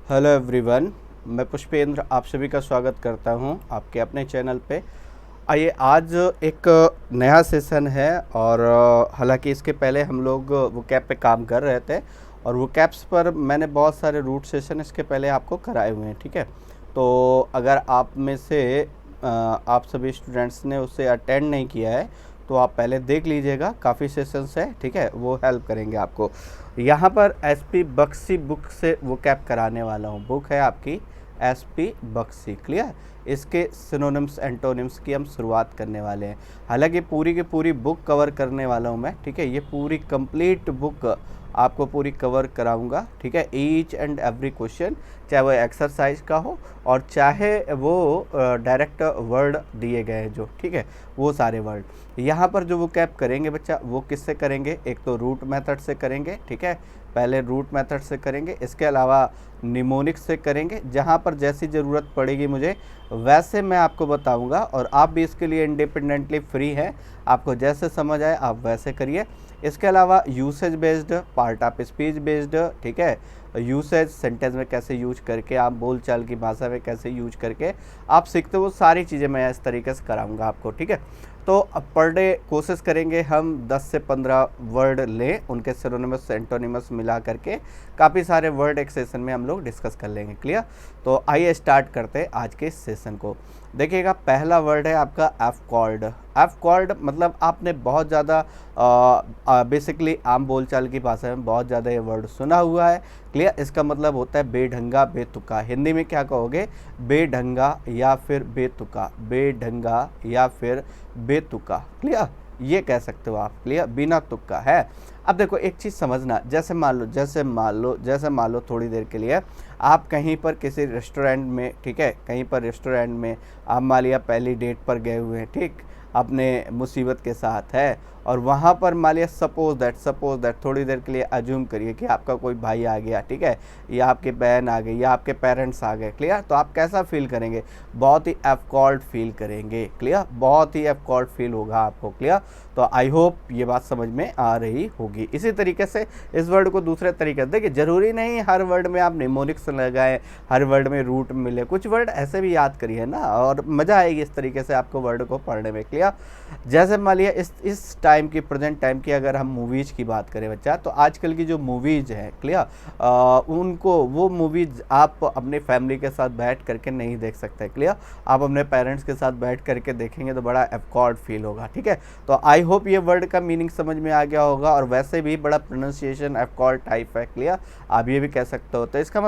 Hello everyone, मैं पुष्पेंद्र आप सभी का स्वागत करता हूं आपके अपने चैनल पे। आइए, आज एक नया सेशन है और हालांकि इसके पहले हम लोग वो कैप पे काम कर रहे थे और वो कैप्स पर मैंने बहुत सारे रूट सेशन इसके पहले आपको कराए हुए हैं। ठीक है, तो अगर आप में से आप सभी स्टूडेंट्स ने उसे अटेंड नहीं किया है तो आप पहले देख लीजिएगा, काफ़ी सेशंस है। ठीक है, वो हेल्प करेंगे आपको। यहाँ पर एसपी बक्सी बुक से वो कैप कराने वाला हूँ। बुक है आपकी एसपी बक्सी, क्लियर। इसके सिनोनिम्स एंटोनिम्स की हम शुरुआत करने वाले हैं। हालांकि पूरी की पूरी बुक कवर करने वाला हूँ मैं। ठीक है, ये पूरी कंप्लीट बुक आपको पूरी कवर कराऊंगा। ठीक है, ईच एंड एवरी क्वेश्चन, चाहे वो एक्सरसाइज का हो और चाहे वो डायरेक्ट वर्ड दिए गए हैं जो, ठीक है, वो सारे वर्ड यहाँ पर जो वो कैप करेंगे बच्चा, वो किससे करेंगे? एक तो रूट मेथड से करेंगे। ठीक है, पहले रूट मेथड से करेंगे, इसके अलावा निमोनिक से करेंगे। जहाँ पर जैसी ज़रूरत पड़ेगी मुझे वैसे मैं आपको बताऊंगा और आप भी इसके लिए इंडिपेंडेंटली फ्री हैं। आपको जैसे समझ आए आप वैसे करिए। इसके अलावा usage based, part of speech based, ठीक है, यूसेज सेंटेंस में कैसे यूज करके, आप बोलचाल की भाषा में कैसे यूज करके आप सीखते हो, वो सारी चीज़ें मैं इस तरीके से कराऊंगा आपको। ठीक है, तो पर डे कोशिश करेंगे हम 10 से 15 वर्ड लें, उनके सिनोनिमस एंटोनिमस मिला करके काफ़ी सारे वर्ड एक सेशन में हम लोग डिस्कस कर लेंगे। क्लियर? तो आइए स्टार्ट करते हैं आज के सेशन को। देखिएगा, पहला वर्ड है आपका एफ कॉल्ड। एफ कॉल्ड मतलब आपने बहुत ज़्यादा बेसिकली आम बोलचाल की भाषा में बहुत ज़्यादा ये वर्ड सुना हुआ है। क्लियर? इसका मतलब होता है बेढंगा, बेतुका। हिंदी में क्या कहोगे? बेढंगा या फिर बेतुका, बेढंगा या फिर बेतुका। क्लियर? ये कह सकते हो आप। क्लियर? बिना तुक्का है। अब देखो एक चीज़ समझना, जैसे मान लो थोड़ी देर के लिए आप कहीं पर किसी रेस्टोरेंट में, ठीक है, कहीं पर रेस्टोरेंट में आप मान लिया पहली डेट पर गए हुए हैं, ठीक, अपने मुसीबत के साथ है, और वहाँ पर मान लिया सपोज दैट थोड़ी देर के लिए अज्यूम करिए कि आपका कोई भाई आ गया, ठीक है, या आपकी बहन आ गई या आपके पेरेंट्स आ गए। क्लियर? तो आप कैसा फील करेंगे? बहुत ही एफकॉल्ड फील करेंगे। क्लियर? बहुत ही एफकॉल्ड फील होगा आपको। क्लियर? तो आई होप ये बात समझ में आ रही होगी। इसी तरीके से इस वर्ड को दूसरे तरीके से देखिए, जरूरी नहीं हर वर्ड में आप निमोनिक्स लगाएं, हर वर्ड में रूट मिले, कुछ वर्ड ऐसे भी याद करिए ना, और मज़ा आएगी इस तरीके से आपको वर्ड को पढ़ने में। क्लियर? जैसे मान लिया इस टाइम की, प्रेजेंट टाइम की अगर हम मूवीज़ की बात करें बच्चा, तो आजकल की जो मूवीज़ हैं, क्लियर, उनको वो मूवीज़ आप अपने फैमिली के साथ बैठ करके नहीं देख सकते। क्लियर? आप अपने पेरेंट्स के साथ बैठ करके देखेंगे तो बड़ा एफकॉर्ड फील होगा। ठीक है, तो आई होप ये वर्ड का मीनिंग समझ में आ गया होगा, और वैसे भी बड़ा प्रोनाउंसिएशन एफकॉर्ड टाइप है। क्लियर? आप ये भी कह सकते हो। तो इसका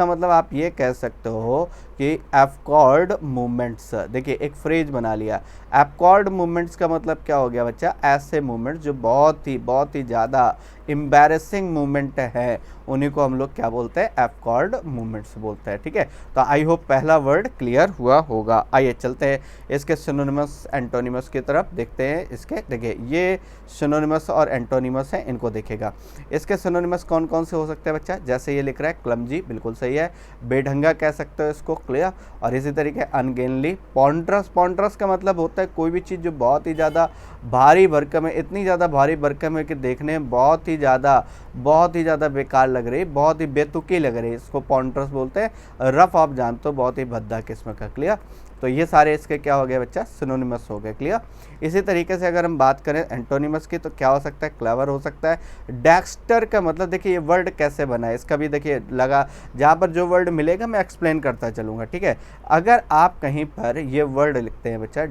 मतलब आप ये कह सकते हो कि एफकॉर्ड मूवमेंट्स। देखिए एक फ्रेज बना लिया, एफकॉर्ड मूवमेंट्स का मतलब क्या हो गया बच्चा? ऐसे मूवमेंट्स जो बहुत ही ज़्यादा एम्बैरेसिंग मूवमेंट है, उन्हीं को हम लोग क्या बोलते हैं? एफकॉर्ड मूवमेंट्स बोलते हैं। ठीक है, तो आई होप पहला वर्ड क्लियर हुआ होगा। आइए चलते हैं इसके सिनोनिमस एंटोनिमस की तरफ, देखते हैं इसके। देखिए ये सिनोनिमस और एंटोनिमस हैं, इनको देखेगा। इसके सिनोनिमस कौन कौन से हो सकते हैं बच्चा? जैसे ये लिख रहा है क्लमजी, बिल्कुल सही है। बेढंगा कह सकते हो इसको। क्लियर? और इसी तरीके अनगेनली। पॉन्ट्रस का मतलब होता है कोई भी चीज़ जो बहुत ही ज़्यादा भारी भरकम है, इतनी ज़्यादा भारी भरकम है कि देखने में बहुत ही ज़्यादा बेकार लग रही, बहुत ही बेतुकी लग रही, इसको पॉन्ट्रस बोलते हैं। रफ आप जानते हो, बहुत ही भद्दा किस्म का। क्लियर? तो ये सारे इसके क्या हो गए बच्चा? सिनोनिमस हो गए। क्लियर? इसी तरीके से अगर हम बात करें एंटोनिमस की, तो क्या हो सकता है? क्लेवर हो सकता है। डेक्स्टर का मतलब, देखिए ये वर्ड कैसे बना है इसका भी देखिए लगा, जहाँ पर जो वर्ड मिलेगा मैं एक्सप्लेन करता चलूँगा। ठीक है, अगर आप कहीं पर ये वर्ड लिखते हैं बच्चा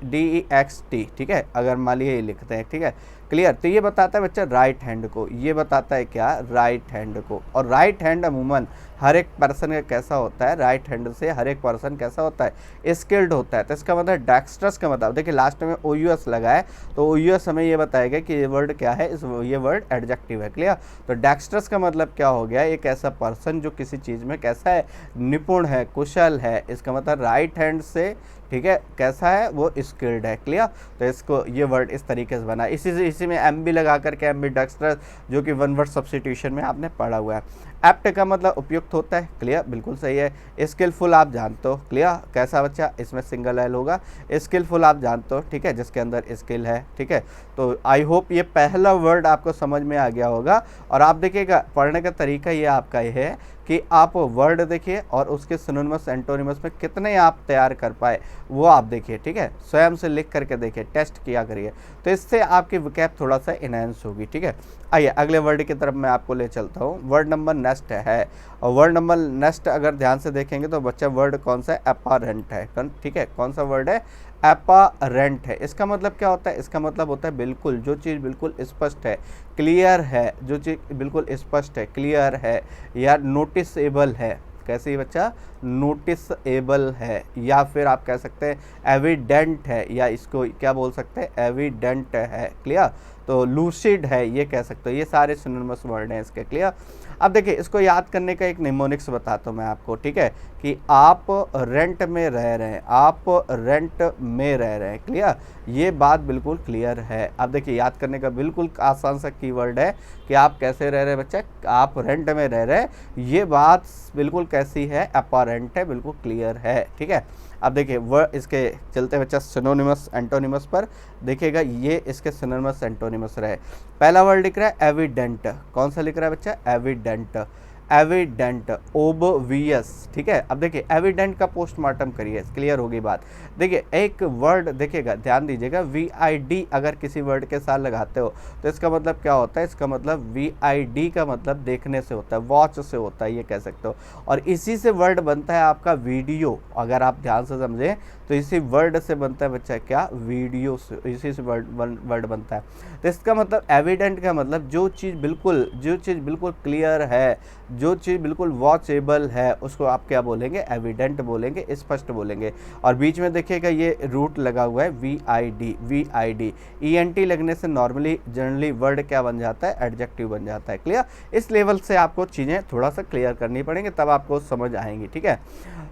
DEXT, ठीक है, अगर मान लीजिए ये लिखते हैं, ठीक है, क्लियर, तो ये बताता है बच्चा राइट हैंड को। ये बताता है क्या? राइट हैंड को। और राइट हैंड अमूमन हर एक पर्सन का कैसा होता है? राइट हैंड से हर एक पर्सन कैसा होता है? स्किल्ड होता है। तो इसका मतलब डेक्स्ट्रस का मतलब, देखिए लास्ट में OUS लगा है, तो OUS हमें ये बताएगा कि ये वर्ड क्या है, ये वर्ड एडजेक्टिव है। क्लियर? तो डेक्स्ट्रस का मतलब क्या हो गया? एक ऐसा पर्सन जो किसी चीज़ में कैसा है? निपुण है, कुशल है। इसका मतलब राइट हैंड से, ठीक है, कैसा है? वो स्किल्ड है। क्लियर? तो इसको ये वर्ड इस तरीके से बना। इसी इसी में एम भी लगा करके एम्बिडेक्स्ट्रस, जो कि वन वर्ड सब्स्टिट्यूशन में आपने पढ़ा हुआ है। एप्ट का मतलब उपयुक्त होता है, क्लियर, बिल्कुल सही है। स्किलफुल आप जानते हो, क्लियर, कैसा बच्चा, इसमें सिंगल एल होगा। स्किलफुल आप जानते हो, ठीक है, जिसके अंदर स्किल है, ठीक है। तो आई होप ये पहला वर्ड आपको समझ में आ गया होगा। और आप देखिएगा पढ़ने का तरीका ये आपका ये है कि आप वर्ड देखिए और उसके सिनोनिमस एंटोनिमस में कितने आप तैयार कर पाए वो आप देखिए, ठीक है, स्वयं से लिख करके देखिए, टेस्ट किया करिए, तो इससे आपकी वोकैब थोड़ा सा इनहेंस होगी, ठीक है। आइए अगले वर्ड की तरफ मैं आपको ले चलता हूँ। वर्ड नंबर नेक्स्ट है, और वर्ड नंबर नेक्स्ट अगर ध्यान से देखेंगे तो बच्चा वर्ड कौन सा है, एपारेंट है, ठीक है, कौन सा वर्ड है, एपारेंट है। इसका मतलब क्या होता है, इसका मतलब होता है बिल्कुल, जो चीज़ बिल्कुल स्पष्ट है, क्लियर है, जो चीज़ बिल्कुल स्पष्ट है, क्लियर है, या नोटिसेबल है। कैसे बच्चा, नोटिसेबल है, या फिर आप कह सकते हैं एविडेंट है, या इसको क्या बोल सकते हैं, एविडेंट है, क्लियर। तो लूसिड है, ये कह सकते हो, ये सारे सिनोनिमस वर्ड हैं इसके, क्लियर। अब देखिए इसको याद करने का एक निमोनिक्स बताता हूँ मैं आपको, ठीक है, कि आप रेंट में रह रहे हैं, आप रेंट में रह रहे हैं, क्लियर, ये बात बिल्कुल क्लियर है। अब देखिए याद करने का बिल्कुल आसान सा कीवर्ड है कि आप कैसे रह रहे हैं बच्चे, आप रेंट में रह रहे हैं, ये बात बिल्कुल कैसी है, अपरेंट है, बिल्कुल क्लियर है, ठीक है। अब देखिए वह इसके चलते बच्चा सिनोनिमस एंटोनिमस पर देखिएगा, ये इसके सिनोनिमस एंटोनिमस रहे। पहला वर्ड लिख रहा है एविडेंट, कौन सा लिख रहा है बच्चा, एविडेंट, एविडेंट, ओबवियस, ठीक है। अब देखिए एविडेंट का पोस्टमार्टम करिए, क्लियर होगी बात। देखिए एक वर्ड देखिएगा, ध्यान दीजिएगा, VID अगर किसी वर्ड के साथ लगाते हो तो इसका मतलब क्या होता है, इसका मतलब VID का मतलब देखने से होता है, वॉच से होता है, ये कह सकते हो। और इसी से वर्ड बनता है आपका वीडियो, अगर आप ध्यान से समझें तो इसी वर्ड से बनता है बच्चा क्या, वीडियो से, इसी से वर्ड बनता है। तो इसका मतलब एविडेंट का मतलब जो चीज़ बिल्कुल क्लियर है, जो चीज़ बिल्कुल वॉचेबल है, उसको आप क्या बोलेंगे, एविडेंट बोलेंगे, स्पष्ट बोलेंगे। और बीच में देखिएगा ये रूट लगा हुआ है VID, ENT लगने से नॉर्मली जनरली वर्ड क्या बन जाता है, एडजेक्टिव बन जाता है, क्लियर। इस लेवल से आपको चीज़ें थोड़ा सा क्लियर करनी पड़ेंगी, तब आपको समझ आएंगी, ठीक है।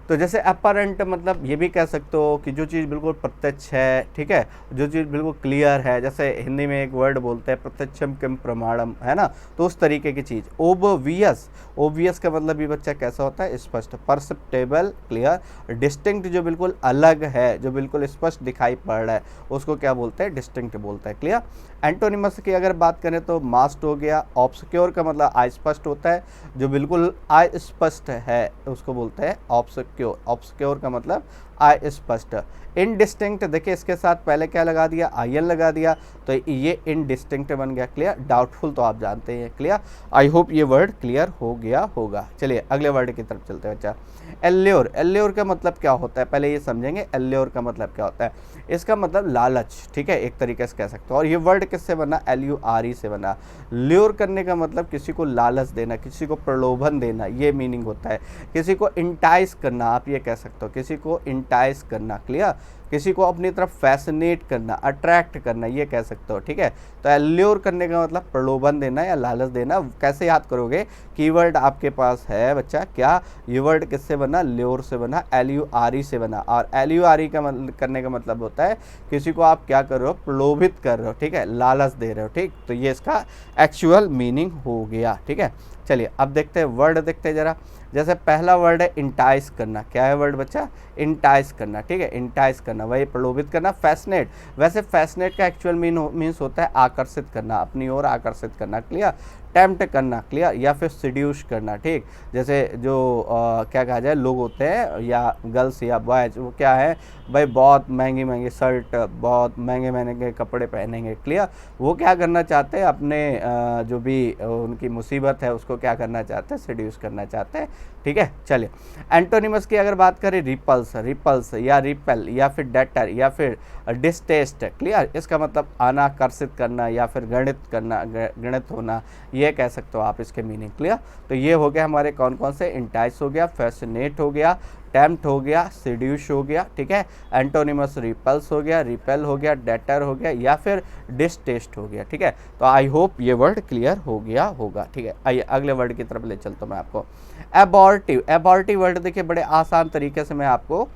तो जैसे अपरेंट मतलब ये भी कह सकते हो कि जो चीज़ बिल्कुल प्रत्यक्ष है, ठीक है, जो चीज़ बिल्कुल क्लियर है, जैसे हिंदी में एक वर्ड बोलते हैं प्रत्यक्षम किम प्रमाणम, है ना, तो उस तरीके की चीज़। ओबवियस का मतलब भी बच्चा कैसा होता है, स्पष्ट, परसेप्टेबल, क्लियर, डिस्टिंक्ट, जो बिल्कुल अलग है, जो बिल्कुल स्पष्ट दिखाई पड़ रहा है, उसको क्या बोलते हैं, डिस्टिंक्ट बोलते हैं, क्लियर। एंटोनिमस की अगर बात करें तो मास्ट हो गया, ऑब्सक्योर का मतलब अस्पष्ट होता है, जो बिल्कुल अस्पष्ट है उसको बोलते हैं ऑब्सक्योर, ऑब्सक्योर का मतलब अस्पष्ट। इनडिस्टिंक्ट, देखिए इसके साथ पहले क्या लगा दिया, IN लगा दिया, तो ये इनडिस्टिंक्ट बन गया, क्लियर। डाउटफुल तो आप जानते हैं, क्लियर। आई होप ये वर्ड क्लियर हो गया होगा। चलिए अगले वर्ड की तरफ चलते हैं बच्चा। एल्योर, एल्योर का मतलब क्या होता है, पहले ये समझेंगे एल्योर का मतलब क्या होता है। इसका मतलब लालच, ठीक है, एक तरीके से कह सकते हो। और ये वर्ड किससे बना, LURE से बना। ल्योर करने का मतलब किसी को लालच देना, किसी को प्रलोभन देना, ये मीनिंग होता है। किसी को इंटाइस करना, आप ये कह सकते हो, किसी को इंटाइस करना, क्लियर, किसी को अपनी तरफ फैसिनेट करना, अट्रैक्ट करना, ये कह सकते हो, ठीक है। तो एल्योर करने का मतलब प्रलोभन देना या लालच देना। कैसे याद करोगे, कीवर्ड आपके पास है बच्चा क्या, ये वर्ड किससे बना, ल्योर से बना, LURE से बना। और LURE का करने का मतलब होता है किसी को आप क्या कर रहे हो, प्रलोभित कर रहे हो, ठीक है, लालच दे रहे हो, ठीक। तो ये इसका एक्चुअल मीनिंग हो गया, ठीक है। चलिए अब देखते हैं वर्ड, देखते हैं जरा। जैसे पहला वर्ड है इंटाइस करना, क्या है वर्ड बच्चा, इंटाइस करना, ठीक है, इंटाइस करना, वही प्रलोभित करना। फैसिनेट, वैसे फैसिनेट का एक्चुअल मीन्स होता है आकर्षित करना, अपनी ओर आकर्षित करना, क्लियर। टेम्प्ट करना, क्लियर, या फिर सिड्यूस करना, ठीक। जैसे जो क्या कहा जाए, लोग होते हैं या गर्ल्स या बॉयज, वो क्या है भाई, बहुत महंगी महंगी शर्ट, बहुत महंगे महंगे कपड़े पहनेंगे, क्लियर। वो क्या करना चाहते हैं, अपने जो भी उनकी मुसीबत है उसको क्या करना चाहते हैं, सिड्यूस करना चाहते हैं, ठीक है। चलिए एंटोनिमस की अगर बात करें, रिपल्स या रिपेल या फिर डेटर या फिर डिस्टेस्ट, क्लियर। इसका मतलब अनाकर्षित करना या फिर गणित होना, ये कह सकते हो आप इसके मीनिंग, क्लियर। तो ये हो गया हमारे कौन कौन से, इंटाइस हो गया, फैसिनेट हो गया, टेम्प्ट हो गया, सिड्यूस हो गया, ठीक है। एंटोनिमस रिपल्स हो गया, रिपेल हो गया, डेटर हो गया या फिर डिस्टेस्ट हो गया, ठीक है। तो आई होप ये वर्ड क्लियर हो गया होगा, ठीक है। आइए अगले वर्ड की तरफ ले चलता हूँ मैं आपको। एबॉर्टिव, एबॉर्टिव वर्ड देखिए बड़े आसान तरीके से मैं आपको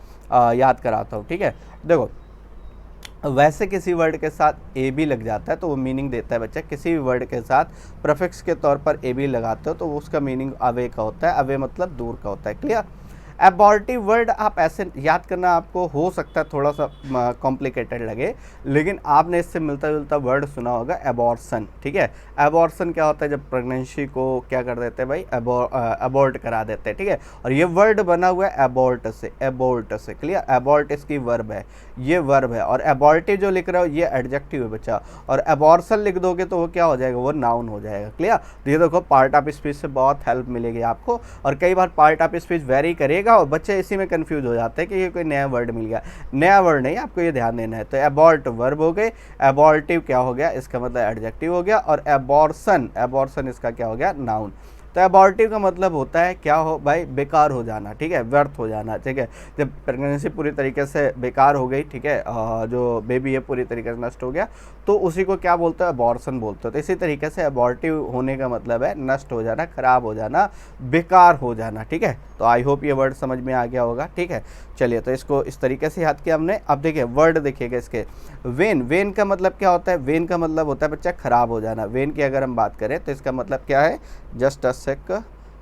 याद कराता हूँ, ठीक है। देखो वैसे किसी वर्ड के साथ ए बी लग जाता है तो वो मीनिंग देता है बच्चा, किसी भी वर्ड के साथ प्रीफिक्स के तौर पर ए बी लगाते हो तो उसका मीनिंग अवे का होता है, अवे मतलब दूर का होता है। क्लियर। एबॉर्टिव वर्ड आप ऐसे याद करना आपको हो सकता है थोड़ा सा कॉम्प्लिकेटेड लगे, लेकिन आपने इससे मिलता जुलता वर्ड सुना होगा, एबॉर्शन। ठीक है, एबॉर्शन क्या होता है, जब प्रेगनेंसी को क्या कर देते हैं भाई, अबॉर्ट करा देते हैं। ठीक है, और ये वर्ड बना हुआ है एबॉर्ट से, एबॉर्ट से। क्लियर, एबॉर्ट इसकी वर्ब है, ये वर्ब है, और एबॉर्टिव जो लिख रहे हो ये एडजेक्टिव है बच्चा, और एबॉर्शन लिख दोगे तो वो क्या हो जाएगा, वो नाउन हो जाएगा। क्लियर, तो ये देखो पार्ट ऑफ स्पीच से बहुत हेल्प मिलेगी आपको, और कई बार पार्ट ऑफ स्पीच वेरी करेगा और बच्चे इसी में कंफ्यूज हो जाते हैं कि ये कोई नया वर्ड मिल गया। नया वर्ड नहीं, आपको ये ध्यान देना है। तो एबॉर्ट वर्ब हो गए, एबॉर्टिव क्या हो गया, इसका मतलब एडजेक्टिव हो गया, और एबॉर्शन, एबॉर्शन इसका क्या हो गया, नाउन। तो एबॉर्टिव का मतलब होता है क्या हो भाई, बेकार हो जाना। ठीक है, व्यर्थ हो जाना। ठीक है, जब प्रेगनेंसी पूरी तरीके से बेकार हो गई, ठीक है, जो बेबी है पूरी तरीके से नष्ट हो गया, तो उसी को क्या बोलते हैं, अबॉर्शन बोलते हैं। तो इसी तरीके से एबॉर्टिव होने का मतलब है नष्ट हो जाना, खराब हो जाना, बेकार हो जाना। ठीक है, तो आई होप ये वर्ड समझ में आ गया होगा। ठीक है, चलिए तो इसको इस तरीके से याद किया हमने। अब देखिए वर्ड देखिएगा इसके, वेन, वेन का मतलब क्या होता है, वेन का मतलब होता है बच्चा खराब हो जाना। वेन की अगर हम बात करें तो इसका मतलब क्या है, जस्ट अ सेक,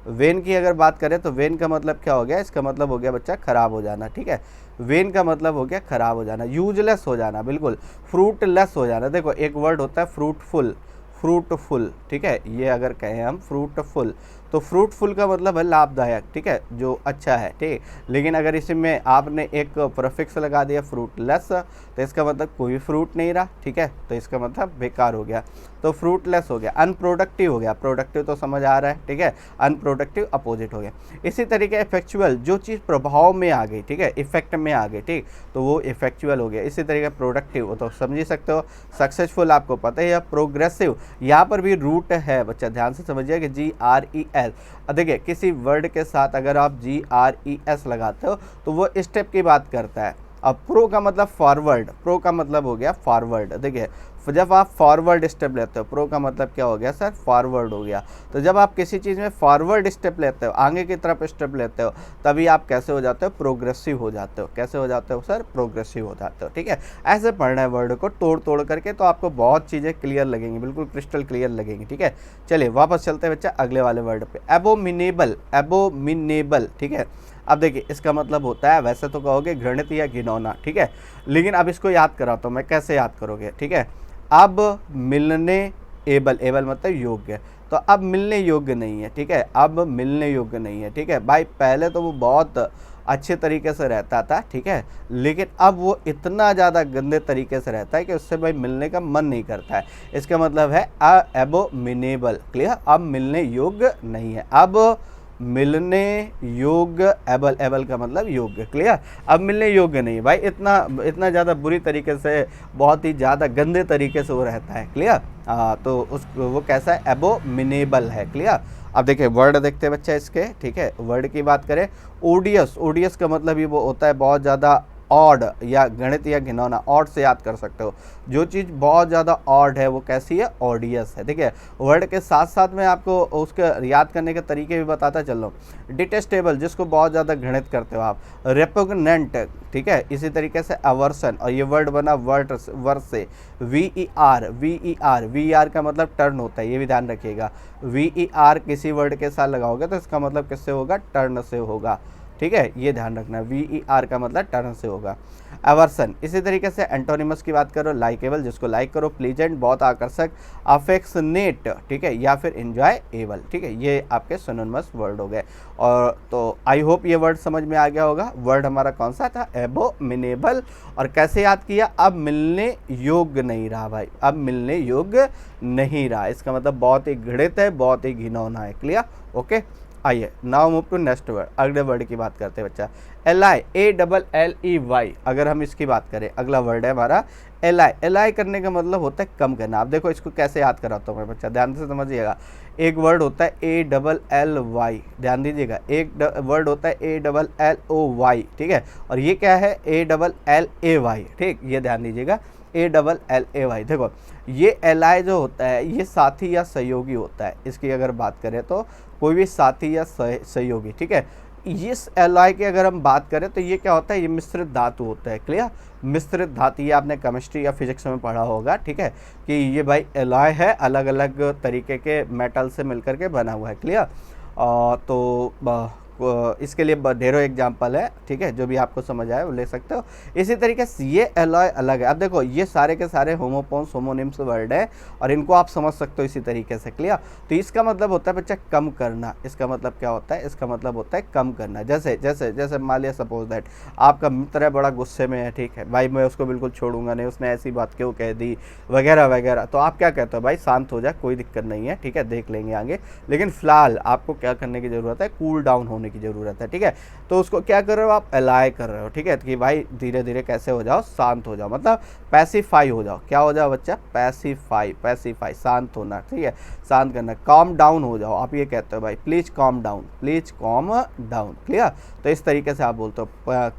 वेन की अगर बात करें तो वेन का मतलब क्या हो गया, इसका मतलब हो गया बच्चा खराब हो जाना। ठीक है, वेन का मतलब हो गया खराब हो जाना, यूजलेस हो जाना, बिल्कुल फ्रूटलेस हो जाना। देखो एक वर्ड होता है फ्रूटफुल, फ्रूटफुल। ठीक है, ये अगर कहें हम फ्रूटफुल, तो फ्रूटफुल का मतलब है लाभदायक। ठीक है, जो अच्छा है। ठीक, लेकिन अगर इसमें आपने एक प्रीफिक्स लगा दिया फ्रूटलेस, तो इसका मतलब कोई फ्रूट नहीं रहा। ठीक है, तो इसका मतलब बेकार हो गया, तो फ्रूटलेस हो गया। अनप्रोडक्टिव हो गया, प्रोडक्टिव तो समझ आ रहा है। ठीक है, अनप्रोडक्टिव अपोजिट हो गया। इसी तरीके इफेक्चुअल, जो चीज़ प्रभाव में आ गई, ठीक है, इफेक्ट में आ गई, ठीक, तो वो इफेक्चुअल हो गया। इसी तरीके प्रोडक्टिव तो समझ ही सकते हो। सक्सेसफुल आपको पता ही है। प्रोग्रेसिव, यहाँ पर भी रूट है बच्चा, ध्यान से समझिए कि GRES। देखिए किसी वर्ड के साथ अगर आप GRES लगाते हो तो वो स्टेप की बात करता है। अब प्रो का मतलब फॉरवर्ड, प्रो का मतलब हो गया फॉरवर्ड। देखिए जब आप फॉरवर्ड स्टेप लेते हो, प्रो का मतलब क्या हो गया सर, फॉरवर्ड हो गया। तो जब आप किसी चीज़ में फॉरवर्ड स्टेप लेते हो, आगे की तरफ स्टेप लेते हो, तभी आप कैसे हो जाते हो, प्रोग्रेसिव हो जाते हो। कैसे हो जाते हो सर, प्रोग्रेसिव हो जाते हो। ठीक है, ऐसे पढ़ना है वर्ड को तोड़ तोड़ करके, तो आपको बहुत चीज़ें क्लियर लगेंगी, बिल्कुल क्रिस्टल क्लियर लगेंगी। ठीक है, चलिए वापस चलते हैं बच्चा अगले वाले वर्ड पे, एबोमिनेबल, एबोमिनेबल। ठीक है, अब देखिए इसका मतलब होता है, वैसे तो कहोगे घृणित या घिनौना। ठीक है, लेकिन अब इसको याद कराता हूँ मैं, कैसे याद करोगे। ठीक है, अब मिलने एबल, एबल मतलब योग्य, तो अब मिलने योग्य नहीं है। ठीक है, अब मिलने योग्य नहीं है। ठीक है भाई, पहले तो वो बहुत अच्छे तरीके से रहता था। ठीक है, लेकिन अब वो इतना ज़्यादा गंदे तरीके से रहता है कि उससे भाई मिलने का मन नहीं करता है। इसका मतलब है एबोमिनेबल। क्लियर, अब मिलने योग्य नहीं है, अब मिलने योग्य, एबल, एबल का मतलब योग्य। क्लियर, अब मिलने योग्य नहीं भाई, इतना ज़्यादा बुरी तरीके से, बहुत ही ज़्यादा गंदे तरीके से वो रहता है। क्लियर, तो उस वो कैसा है, एबोमिनेबल है। क्लियर, अब देखिए वर्ड देखते हैं बच्चा इसके। ठीक है, वर्ड की बात करें, ओडियस, ओडियस का मतलब ही वो होता है बहुत ज़्यादा ऑड या गणित या घिनौना। ऑड से याद कर सकते हो, जो चीज़ बहुत ज़्यादा ऑड है वो कैसी है, ऑडियस है। ठीक है, वर्ड के साथ साथ मैं आपको उसके याद करने के तरीके भी बताता चल रहा हूँ। डिटेस्टेबल, जिसको बहुत ज़्यादा घृणित करते हो आप। रेपुग्नेंट, ठीक है, इसी तरीके से अवर्सन, और ये वर्ड बना वर्ड से, VER, VER, VER का मतलब टर्न होता है, ये भी ध्यान रखिएगा। VER किसी वर्ड के साथ लगाओगे तो इसका मतलब किससे होगा, टर्न से होगा। ठीक है, ये ध्यान रखना, VER का मतलब टर्न से होगा। अवर्सन, इसी तरीके से एंटोनिमस की बात करो, लाइकेबल, जिसको लाइक करो, प्लीजेंट, बहुत आकर्षक, अफेक्शनेट, ठीक है, या फिर एंजॉयएबल। ठीक है, ये आपके सिनोनिमस वर्ड हो गए। और तो आई होप ये वर्ड समझ में आ गया होगा। वर्ड हमारा कौन सा था, एबोमिनेबल, और कैसे याद किया, अब मिलने योग्य नहीं रहा भाई, अब मिलने योग्य नहीं रहा, इसका मतलब बहुत ही घृणित है, बहुत ही घिनौना है। Clear, okay. आइए now move to next word, अगले वर्ड की बात करते हैं बच्चा, LI, अगर हम इसकी बात करें, अगला वर्ड है हमारा LI करने का मतलब होता है कम करना। आप देखो इसको कैसे याद कराता हूँ मैं बच्चा, ध्यान से समझिएगा। एक वर्ड होता है ALLY, ध्यान दीजिएगा, एक वर्ड होता है ALLOY। ठीक है, और ये क्या है, ALLAY। ठीक, ये ध्यान दीजिएगा, ALLAY। देखो ये LI जो होता है ये साथी या सहयोगी होता है। इसकी अगर बात करें तो कोई भी साथी या सहयोगी, ठीक है, इस एलॉय की अगर हम बात करें तो ये क्या होता है, ये मिश्रित धातु होता है। क्लियर, मिश्रित धातु, ये आपने केमिस्ट्री या फिजिक्स में पढ़ा होगा, ठीक है, कि ये भाई एलॉय है, अलग अलग तरीके के मेटल से मिलकर के बना हुआ है। क्लियर, इसके लिए ढेरों एग्जाम्पल है, ठीक है, जो भी आपको समझ आए वो ले सकते हो। इसी तरीके से ये एलॉय अलग है। अब देखो ये सारे के सारे होमोपोन्स होमोनिम्स वर्ड है और इनको आप समझ सकते हो इसी तरीके से। क्लियर, तो इसका मतलब होता है बच्चा कम करना। इसका मतलब क्या होता है, इसका मतलब होता है कम करना। जैसे जैसे जैसे मान लिया सपोज दैट आपका मित्र है, बड़ा गुस्से में है, ठीक है भाई, मैं उसको बिल्कुल छोड़ूंगा नहीं, उसने ऐसी बात क्यों कह दी वगैरह वगैरह, तो आप क्या कहते हो, भाई शांत हो जाए, कोई दिक्कत नहीं है, ठीक है, देख लेंगे आगे। लेकिन फिलहाल आपको क्या करने की ज़रूरत है, कूल डाउन होने की ज़रूरत है, ठीक है। तो उसको क्या कर रहे हो आप, अलाय कर रहे हो, ठीक है, कि भाई धीरे धीरे कैसे हो जाओ, शांत हो जाओ, मतलब पैसिफाई हो जाओ। क्या हो जाओ बच्चा, पैसिफाई, पैसिफाई शांत होना, ठीक है, शांत करना। काम डाउन हो जाओ, आप ये कहते हो भाई please calm down, please calm down. Clear, तो इस तरीके से आप बोलते हो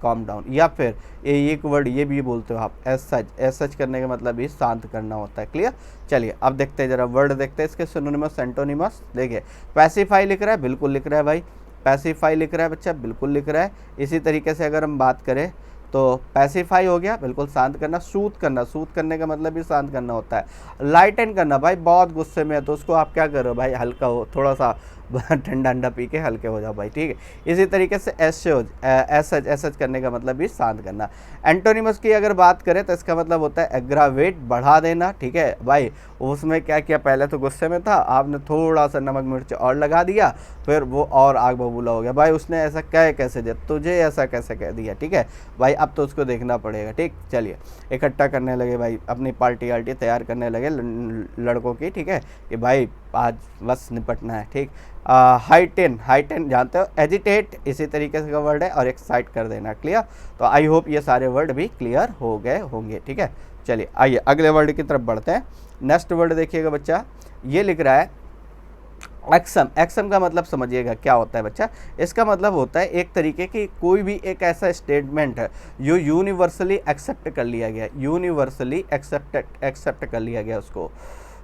कॉम डाउन। या फिर एक वर्ड ये भी बोलते हो आप एज सच, एज सच करने का मतलब भी शांत करना होता है। क्लियर, चलिए अब देखते हैं जरा वर्ड देखते हैं इसके सिनोनिमस एंटोनिमस। देखिए पैसिफाई लिख रहा है, बिल्कुल लिख रहा है भाई, पैसिफाई लिख रहा है बच्चा, बिल्कुल लिख रहा है। इसी तरीके से अगर हम बात करें तो पैसिफाई हो गया, बिल्कुल शांत करना। सूथ करना, सूथ करने का मतलब भी शांत करना होता है। लाइटन करना, भाई बहुत गुस्से में है तो उसको आप क्या करो भाई, हल्का हो, थोड़ा सा ठंडा ठंडा पी के हल्के हो जाओ भाई, ठीक है। इसी तरीके से एसच करने का मतलब भी शांत करना। एंटोनिमस की अगर बात करें तो इसका मतलब होता है एग्रावेट, बढ़ा देना, ठीक है भाई। उसमें क्या किया, पहले तो गुस्से में था, आपने थोड़ा सा नमक मिर्च और लगा दिया, फिर वो और आग बबूला हो गया, भाई उसने ऐसा कह कैसे दिया, तुझे ऐसा कैसे कह दिया, ठीक है भाई, अब तो उसको देखना पड़ेगा, ठीक। चलिए इकट्ठा करने लगे भाई, अपनी पार्टी वार्टी तैयार करने लगे लड़कों की, ठीक है, कि भाई आज बस निपटना है, ठीक। हाइटेन, हाइटेन जानते हो, एजिटेट इसी तरीके से का वर्ड है, और एक्साइट कर देना। क्लियर, तो आई होप ये सारे वर्ड भी क्लियर हो गए होंगे, ठीक है। चलिए आइए अगले वर्ड की तरफ बढ़ते हैं। नेक्स्ट वर्ड देखिएगा बच्चा, ये लिख रहा है एक्सम। एक्सम का मतलब समझिएगा क्या होता है बच्चा, इसका मतलब होता है एक तरीके की कोई भी एक ऐसा स्टेटमेंट है जो यूनिवर्सली एक्सेप्ट कर लिया गया, यूनिवर्सली एक्सेप्ट कर लिया गया, उसको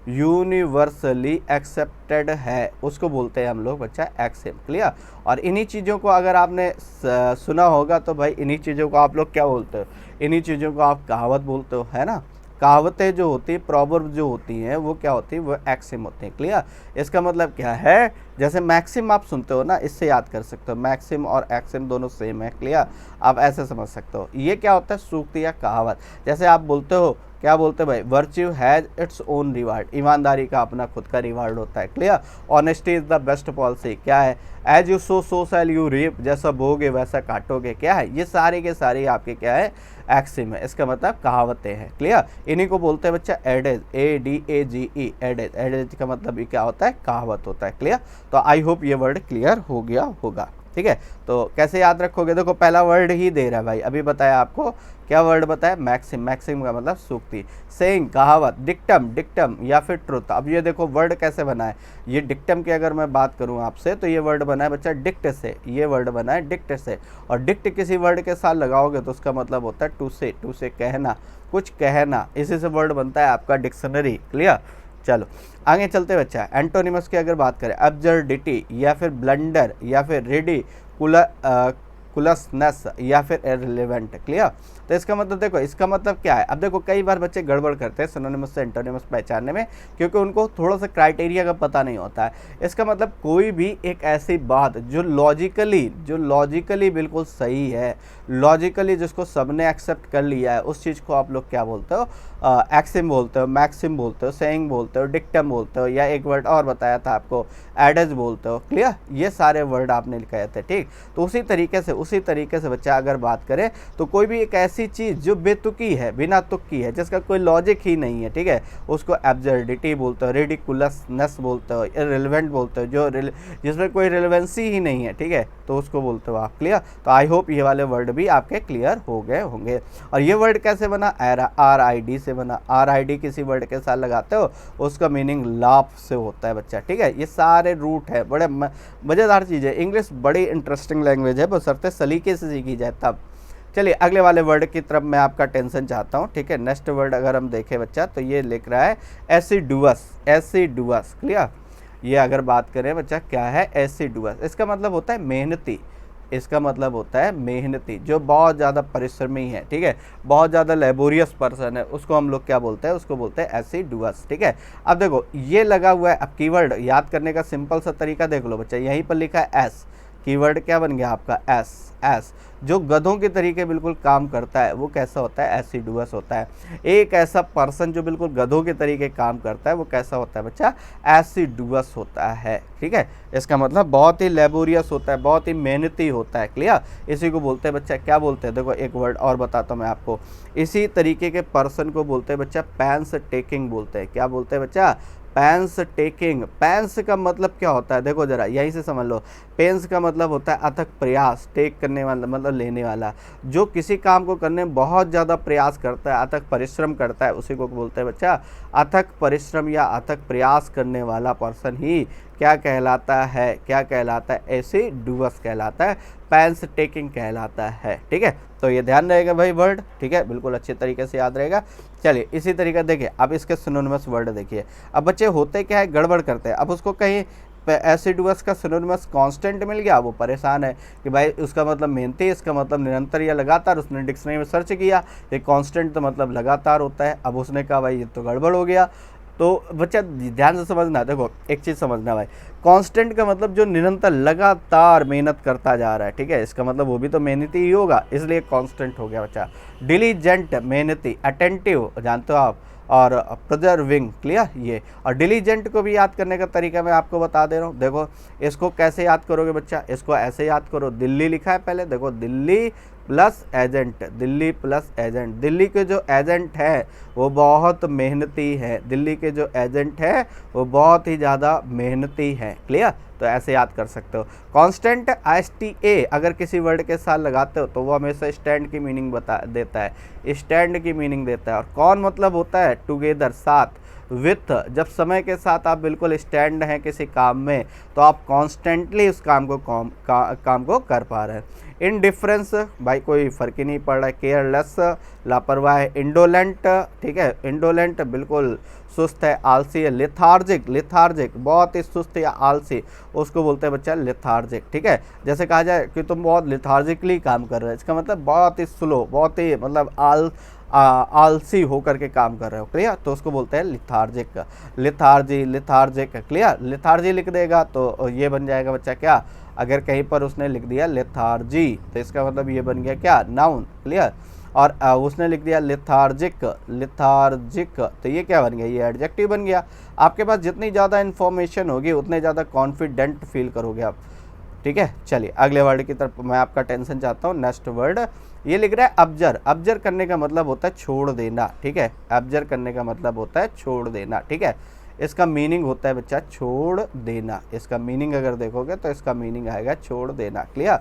यूनिवर्सली एक्सेप्टेड है, उसको बोलते हैं हम लोग बच्चा एक्सिम। क्लियर, और इन्हीं चीज़ों को अगर आपने सुना होगा तो भाई इन्हीं चीज़ों को आप लोग क्या बोलते हो, इन्हीं चीज़ों को आप कहावत बोलते हो, है ना। कहावतें जो होती है, प्रॉवर्ब जो होती हैं, वो क्या होती है, वो एक्सिम होती हैं। क्लियर, इसका मतलब क्या है, जैसे मैक्सिम आप सुनते हो ना, इससे याद कर सकते हो, मैक्सिम और एक्सिम दोनों सेम है। क्लियर, आप ऐसे समझ सकते हो। ये क्या होता है, सूक्ति या कहावत। जैसे आप बोलते हो, क्या बोलते हैं भाई, virtue has its own reward, ईमानदारी का अपना खुद का रिवार्ड होता है। Clear, honesty is the best policy, क्या है, as you sow shall you reap, जैसा बोगे वैसा काटोगे, क्या है, ये सारे के सारे आपके क्या है, एक्सिम है, इसका मतलब कहावतें हैं। क्लियर, इन्हीं को बोलते हैं बच्चा एडेज, ADAGE, एडेज। एडेज का मतलब ये क्या होता है, कहावत होता है। क्लियर, तो आई होप ये वर्ड क्लियर हो गया होगा, ठीक है। तो कैसे याद रखोगे, देखो पहला वर्ड ही दे रहा है भाई, अभी बताया आपको, क्या वर्ड बताया, मैक्सिम। मैक्सिम का मतलब सूक्ति, सेइंग कहावत, डिक्टम, डिक्टम या फिर ट्रुथ। अब ये देखो वर्ड कैसे बना है, ये डिक्टम की अगर मैं बात करूं आपसे तो ये वर्ड बना है बच्चा डिक्ट से, ये वर्ड बना है डिक्ट से, और डिक्ट किसी वर्ड के साथ लगाओगे तो उसका मतलब होता है टू से कहना, कुछ कहना, इसी से वर्ड बनता है आपका डिक्शनरी। क्लियर, चलो आगे चलते बच्चा। एंटोनिमस की अगर बात करें, अब्सर्डिटी या फिर ब्लंडर या फिर रिडिकुलसनेस या फिर इररिलेवेंट। क्लियर, तो इसका मतलब देखो, इसका मतलब क्या है। अब देखो कई बार बच्चे गड़बड़ करते हैं सिनोनिमस से एंटोनिमस पहचानने में, क्योंकि उनको थोड़ा सा क्राइटेरिया का पता नहीं होता है। इसका मतलब कोई भी एक ऐसी बात जो लॉजिकली बिल्कुल सही है, लॉजिकली जिसको सबने एक्सेप्ट कर लिया है, उस चीज़ को आप लोग क्या बोलते हो, एक्सिम बोलते हो, मैक्सिम बोलते हो, सेइंग बोलते हो, डिक्टम बोलते हो, या एक वर्ड और बताया था आपको, एडेज बोलते हो। क्लियर, ये सारे वर्ड आपने कहे थे, ठीक। तो उसी तरीके से बच्चा अगर बात करें तो कोई भी एक ऐसी चीज़ जो बेतुकी है, बिना तुक की है, जिसका कोई लॉजिक ही नहीं है, ठीक है, उसको एब्सर्डिटी बोलते हो, रिडिकुलसनेस बोलते हो, इररिलेवेंट बोलते हो, जिसमें कोई रिलेवेंसी ही नहीं है, ठीक है, तो उसको बोलते हो आप। क्लियर, तो आई होप ये वाले वर्ड भी आपके क्लियर हो गए होंगे। और ये वर्ड कैसे बना, RID से बना। RID किसी वर्ड के साथ लगाते हो, उसका मीनिंग लाफ से होता है बच्चा, ठीक है। ये सारे रूट है, बड़े मज़ेदार चीज़ है। इंग्लिश बड़ी इंटरेस्टिंग लैंग्वेज है, बशर्ते सलीके से सीखी जाए तब। चलिए अगले वाले वर्ड की तरफ मैं आपका टेंशन चाहता हूँ, ठीक है। नेक्स्ट वर्ड अगर हम देखें बच्चा तो ये लिख रहा है एसिडुअस, क्लियर, ये अगर बात करें बच्चा क्या है, एसिडुअस, इसका मतलब होता है मेहनती, इसका मतलब होता है मेहनती, जो बहुत ज़्यादा परिश्रमी है, ठीक है, बहुत ज़्यादा लेबोरियस पर्सन है, उसको हम लोग क्या बोलते हैं, उसको बोलते हैं एसिडुअस, ठीक है। अब देखो ये लगा हुआ है, अब कीवर्ड याद करने का सिंपल सा तरीका देख लो बच्चा, यहीं पर लिखा है एस, कीवर्ड क्या बन गया आपका एस। एस जो गधों के तरीके बिल्कुल काम करता है वो कैसा होता है, एसिडुअस होता है। एक ऐसा पर्सन जो बिल्कुल गधों के तरीके काम करता है वो कैसा होता है बच्चा, एसिडुअस होता है, ठीक है। इसका मतलब बहुत ही लेबोरियस होता है, बहुत ही मेहनती होता है, क्लियर। इसी को बोलते हैं बच्चा, क्या बोलते हैं, देखो एक वर्ड और बताता हूँ मैं आपको, इसी तरीके के पर्सन को बोलते हैं बच्चा पैंस टेकिंग बोलते हैं। क्या बोलते हैं बच्चा, पैंस टेकिंग। पैंस का मतलब क्या होता है, देखो जरा यहीं से समझ लो। पेंस का मतलब होता है अथक प्रयास, टेक करने वाला मतलब लेने वाला, जो किसी काम को करने में बहुत ज़्यादा प्रयास करता है, अथक परिश्रम करता है, उसी को बोलते हैं बच्चा अथक परिश्रम या अथक प्रयास करने वाला पर्सन ही क्या कहलाता है, क्या कहलाता है, एसिडुअस कहलाता है, पैंस टेकिंग कहलाता है, ठीक है। तो ये ध्यान रहेगा भाई वर्ड, ठीक है, बिल्कुल अच्छे तरीके से याद रहेगा। चलिए इसी तरीके देखिए, अब इसके सिनोनिमस वर्ड देखिए। अब बच्चे होते क्या है, गड़बड़ करते हैं। अब उसको कहीं एसिडुअस का सिनोनिमस कांस्टेंट मिल गया, वो परेशान है कि भाई उसका मतलब मेहनती, इसका मतलब निरंतर या लगातार। उसने डिक्शनरी में सर्च किया, ये कांस्टेंट तो मतलब लगातार होता है। अब उसने कहा भाई ये तो गड़बड़ हो गया। तो बच्चा ध्यान से समझना, देखो एक चीज़ समझना भाई, कांस्टेंट का मतलब जो निरंतर लगातार मेहनत करता जा रहा है, ठीक है, इसका मतलब वो भी तो मेहनती ही होगा, इसलिए कांस्टेंट हो गया बच्चा। डिलीजेंट मेहनती, अटेंटिव जानते हो आप, और प्रिजर्विंग, क्लियर ये। और डिलीजेंट को भी याद करने का तरीका मैं आपको बता दे रहा हूँ। देखो इसको कैसे याद करोगे बच्चा, इसको ऐसे याद करो, दिल्ली लिखा है पहले, देखो Delhi plus agent, Delhi plus agent. Delhi के जो एजेंट है वो बहुत मेहनती है, दिल्ली के जो एजेंट है वो बहुत ही ज़्यादा मेहनती है, क्लियर। तो ऐसे याद कर सकते हो। कांस्टेंट STA अगर किसी वर्ड के साथ लगाते हो तो वो हमेशा स्टैंड की मीनिंग बता देता है, स्टैंड की मीनिंग देता है। और कौन मतलब होता है टुगेदर, साथ, विथ। जब समय के साथ आप बिल्कुल स्टैंड हैं किसी काम में तो आप कॉन्स्टेंटली उस काम को कर पा रहे हैं। इनडिफरेंस भाई कोई फ़र्क ही नहीं पड़ रहा है, केयरलेस लापरवाह, इंडोलेंट, ठीक है, इंडोलेंट बिल्कुल सुस्त है, आलसी है, लेथार्जिक, लेथार्जिक बहुत ही सुस्त या आलसी, उसको बोलते हैं बच्चा लेथार्जिक, ठीक है। जैसे कहा जाए कि तुम बहुत लेथार्जिकली काम कर रहे हो, इसका मतलब बहुत ही स्लो, बहुत ही मतलब आलसी होकर के काम कर रहे हो, क्लियर, तो उसको बोलते हैं lethargic, lethargy, lethargic, clear. Lethargy लिख देगा तो ये बन जाएगा बच्चा क्या, अगर कहीं पर उसने लिख दिया लेथार्जी तो इसका मतलब ये बन गया क्या, नाउन, क्लियर। और उसने लिख दिया लेथार्जिक, लेथार्जिक तो ये क्या बन गया, ये एडजेक्टिव बन गया। आपके पास जितनी ज़्यादा इन्फॉर्मेशन होगी उतने ज़्यादा कॉन्फिडेंट फील करोगे आप, ठीक है। चलिए अगले वर्ड की तरफ मैं आपका टेंशन चाहता हूँ। नेक्स्ट वर्ड ये लिख रहा है अब्जर। अब्जर करने का मतलब होता है छोड़ देना, ठीक है, अब्जर करने का मतलब होता है छोड़ देना, ठीक है। इसका मीनिंग होता है बच्चा छोड़ देना, इसका मीनिंग अगर देखोगे तो इसका मीनिंग आएगा छोड़ देना, क्लियर,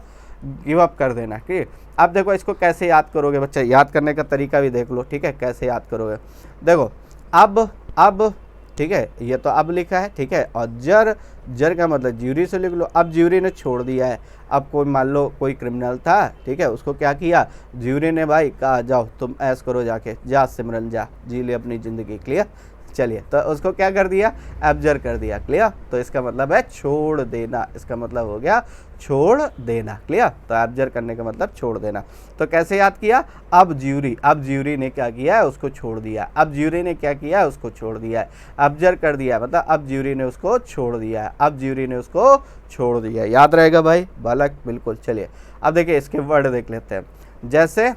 गिव अप कर देना, क्लियर। अब देखो इसको कैसे याद करोगे बच्चा, याद करने का तरीका भी देख लो, ठीक है, कैसे याद करोगे। देखो अब ठीक है, ये तो अब लिखा है, ठीक है, और जर, जर का मतलब ज्यूरी से लिख लो। अब ज्यूरी ने छोड़ दिया है, अब कोई मान लो कोई क्रिमिनल था, ठीक है, उसको क्या किया, ज्यूरी ने भाई कहा जाओ तुम ऐश करो, जाके जा सिमरन जा, जी ले अपनी ज़िंदगी, क्लियर। चलिए तो उसको क्या कर दिया, एब्जर कर दिया, क्लियर। तो इसका मतलब है छोड़ देना, इसका मतलब हो गया छोड़ देना, क्लियर। तो एब्जर करने का मतलब छोड़ देना। तो कैसे याद किया, अब ज्यूरी ने क्या किया है, उसको छोड़ दिया, अब ज्यूरी ने क्या किया है, उसको छोड़ दिया है, एब्जर कर दिया मतलब अब ज्यूरी ने उसको छोड़ दिया है, अब ज्यूरी ने उसको छोड़ दिया। याद रहेगा भाई बालक, बिल्कुल। चलिए अब देखिए इसके वर्ड देख लेते हैं। जैसे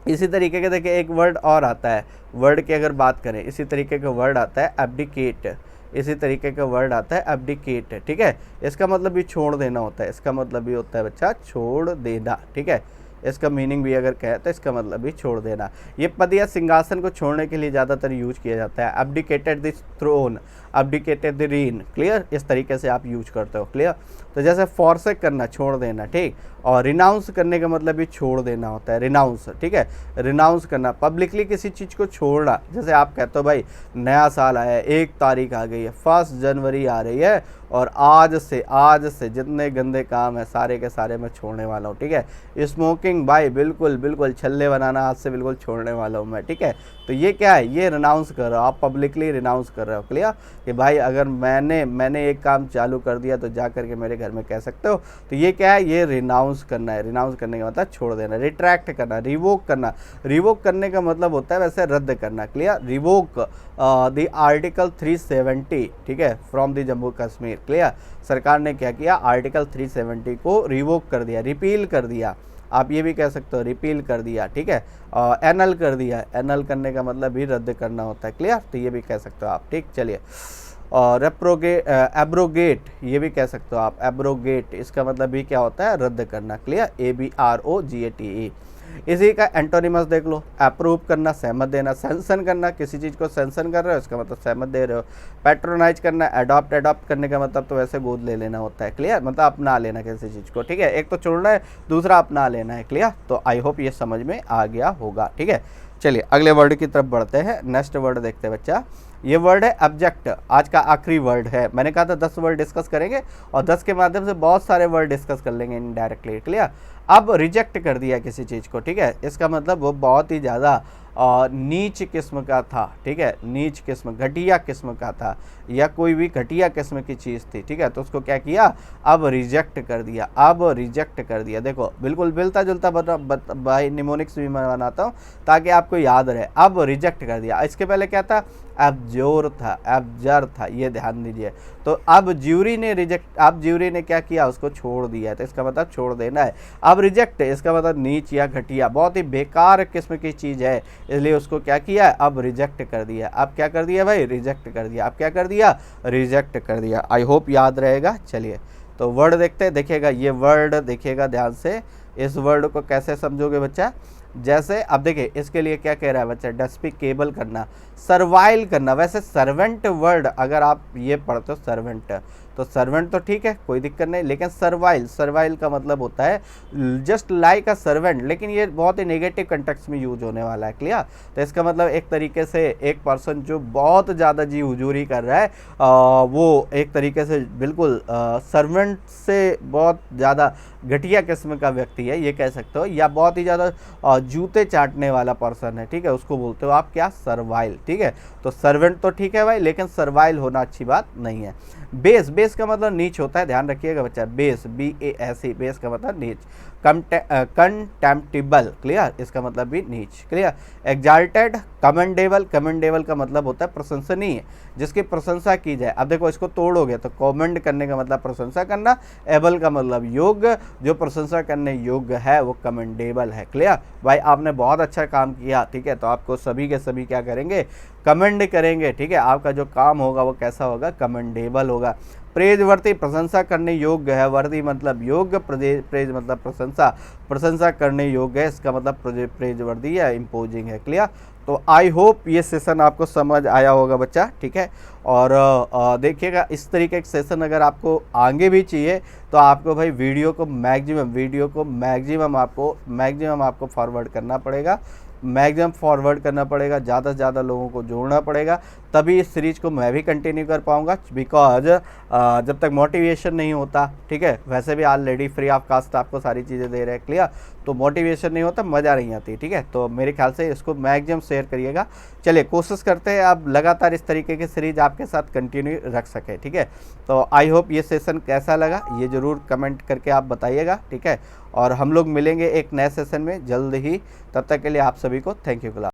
इसी तरीके के देखिए एक वर्ड और आता है, वर्ड की अगर बात करें इसी तरीके का वर्ड आता है एब्डिकेट, इसी तरीके का वर्ड आता है एब्डिकेट, ठीक है। इसका मतलब भी छोड़ देना होता है, इसका मतलब भी होता है बच्चा छोड़ देना, ठीक है। इसका मीनिंग भी अगर कहे तो इसका मतलब भी छोड़ देना। ये पद या सिंहासन को छोड़ने के लिए ज़्यादातर यूज किया जाता है। Abdicated the throne, abdicated the reign, clear, इस तरीके से आप यूज करते हो, क्लियर। तो जैसे फॉरसेक करना, छोड़ देना, ठीक, और रिनाउंस करने का मतलब भी छोड़ देना होता है, रिनाउंस, ठीक है, रिनाउंस करना, पब्लिकली किसी चीज़ को छोड़ना। जैसे आप कहते हो भाई नया साल आया है, 1 तारीख आ गई है, 1 जनवरी आ रही है और आज से जितने गंदे काम है सारे के सारे मैं छोड़ने वाला हूँ, ठीक है। स्मोकिंग जोकिंग भाई, बिल्कुल बिल्कुल छल्ले बनाना आज से बिल्कुल छोड़ने वाला हूँ मैं, ठीक है। तो ये क्या है, ये रिनाउंस कर रहे हो आप, पब्लिकली रिनाउंस कर रहे हो, क्लियर, कि भाई अगर मैंने एक काम चालू कर दिया तो जा करके मेरे घर में कह सकते हो। तो ये क्या है, ये रिनाउंस करना है। रिनाउंस करने का मतलब छोड़ देना, रिट्रैक्ट करना, रिवोक करना। रिवोक करने का मतलब होता है वैसे रद्द करना, क्लियर। रिवोक द आर्टिकल 370, ठीक है, from the Jammu Kashmir, clear. सरकार ने क्या किया, आर्टिकल 370 को रिवोक कर दिया, रिपील कर दिया, आप ये भी कह सकते हो रिपील कर दिया, ठीक है। एनल कर दिया, एनल करने का मतलब भी रद्द करना होता है, क्लियर। तो ये भी कह सकते हो आप, ठीक। चलिए, और एब्रोगेट ये भी कह सकते हो आप, एब्रोगेट इसका मतलब भी क्या होता है, रद्द करना, क्लियर। ABROGATE। इसी का एंटोनिमस देख लो, अप्रूव करना, सहमत देना, सेंसन करना, किसी चीज़ को सेंसन कर रहे हो इसका मतलब सहमत दे रहे हो। पैट्रोनाइज करना, अडॉप्ट करने का मतलब तो वैसे गोद ले लेना होता है, क्लियर, मतलब अपना लेना किसी चीज़ को, ठीक है। एक तो छोड़ना है, दूसरा अपना लेना है, क्लियर। तो आई होप ये समझ में आ गया होगा, ठीक है। चलिए अगले वर्ड की तरफ बढ़ते हैं, नेक्स्ट वर्ड देखते हैं बच्चा। ये वर्ड है ऑब्जेक्ट, आज का आखिरी वर्ड है। मैंने कहा था 10 वर्ड डिस्कस करेंगे और 10 के माध्यम से बहुत सारे वर्ड डिस्कस कर लेंगे इनडायरेक्टली, क्लियर। अब रिजेक्ट कर दिया किसी चीज़ को, ठीक है, इसका मतलब वो बहुत ही ज़्यादा नीच किस्म का था, ठीक है, नीच किस्म, घटिया किस्म का था, या कोई भी घटिया किस्म की चीज़ थी, ठीक है। तो उसको क्या किया, अब रिजेक्ट कर दिया, अब रिजेक्ट कर दिया। देखो बिल्कुल मिलता जुलता भाई निमोनिक्स भी मैं बनाता हूँ ताकि आपको याद रहे। अब रिजेक्ट कर दिया, इसके पहले क्या था, एब्जोर था, एब्जर था, ये ध्यान दीजिए। तो अब ज्यूरी ने रिजेक्ट, अब ज्यूरी ने क्या किया, उसको छोड़ दिया, तो इसका मतलब छोड़ देना है। अब रिजेक्ट इसका मतलब नीच या घटिया, बहुत ही बेकार किस्म की चीज़ है, इसलिए उसको क्या किया, अब रिजेक्ट कर दिया। अब क्या कर दिया भाई, रिजेक्ट कर दिया। अब क्या कर दिया, रिजेक्ट कर दिया। आई होप याद रहेगा। चलिए तो वर्ड देखते हैं, देखिएगा ये वर्ड, देखिएगा ध्यान से, इस वर्ड को कैसे समझोगे बच्चा। जैसे अब देखिए इसके लिए क्या कह रहा है बच्चा, डेस्पिकेबल करना, सर्वाइल करना। वैसे सर्वेंट वर्ड अगर आप ये पढ़ते हो सर्वेंट, तो सर्वेंट तो ठीक है कोई दिक्कत नहीं, लेकिन सर्वाइल, सर्वाइल का मतलब होता है जस्ट लाइक अ सर्वेंट, लेकिन ये बहुत ही नेगेटिव कंटेक्स्ट में यूज होने वाला है, क्लियर। तो इसका मतलब एक तरीके से एक पर्सन जो बहुत ज़्यादा जी हुजूरी कर रहा है वो एक तरीके से बिल्कुल सर्वेंट से बहुत ज़्यादा घटिया किस्म का व्यक्ति है, ये कह सकते हो, या बहुत ही ज़्यादा जूते चाटने वाला पर्सन है, ठीक है, उसको बोलते हो आप क्या, सर्वाइल, ठीक है। तो सर्वेंट तो ठीक है भाई, लेकिन सर्वाइल होना अच्छी बात नहीं है। बेस, बेस का मतलब नीच होता है, ध्यान रखिएगा बच्चा, बेस, BASE, बेस का मतलब नीच। कंटेम्प्टिबल, क्लियर, इसका मतलब भी नीच, क्लियर। एग्जाल्टेड, कमेंडेबल, कमेंडेबल का मतलब होता है प्रशंसनीय, जिसकी प्रशंसा की जाए। अब देखो इसको तोड़ोगे तो कमेंड करने का मतलब प्रशंसा करना, एबल का मतलब योग्य, जो प्रशंसा करने योग्य है वो कमेंडेबल है, क्लियर। भाई आपने बहुत अच्छा काम किया, ठीक है, तो आपको सभी के सभी क्या करेंगे, कमेंड करेंगे, ठीक है। आपका जो काम होगा वो कैसा होगा, कमेंडेबल होगा। प्रेज वर्ती, प्रशंसा करने योग्य है, वर्दी मतलब योग्य, प्रेज मतलब प्रशंसा, प्रशंसा करने योग्य है, इसका मतलब प्रेज वर्दी या इम्पोजिंग है, क्लियर। तो आई होप ये सेशन आपको समझ आया होगा बच्चा, ठीक है। और देखिएगा इस तरीके के सेशन अगर आपको आगे भी चाहिए तो आपको भाई वीडियो को मैक्सिमम आपको फॉरवर्ड करना पड़ेगा, मैक्सिमम फॉरवर्ड करना पड़ेगा, ज़्यादा से ज़्यादा लोगों को जोड़ना पड़ेगा, तभी इस सीरीज़ को मैं भी कंटिन्यू कर पाऊँगा। बिकॉज जब तक मोटिवेशन नहीं होता, ठीक है, वैसे भी ऑलरेडी फ्री ऑफ कास्ट आपको सारी चीज़ें दे रहे हैं, क्लियर, तो मोटिवेशन नहीं होता, मज़ा नहीं आती, ठीक है। तो मेरे ख्याल से इसको मैक्सिमम शेयर करिएगा। चलिए कोशिश करते हैं अब लगातार इस तरीके की सीरीज़ आपके साथ कंटिन्यू रख सके, ठीक है। तो आई होप ये सेशन कैसा लगा ये ज़रूर कमेंट करके आप बताइएगा, ठीक है। और हम लोग मिलेंगे एक नए सेशन में जल्द ही, तब तक के लिए आप सभी को थैंक यू।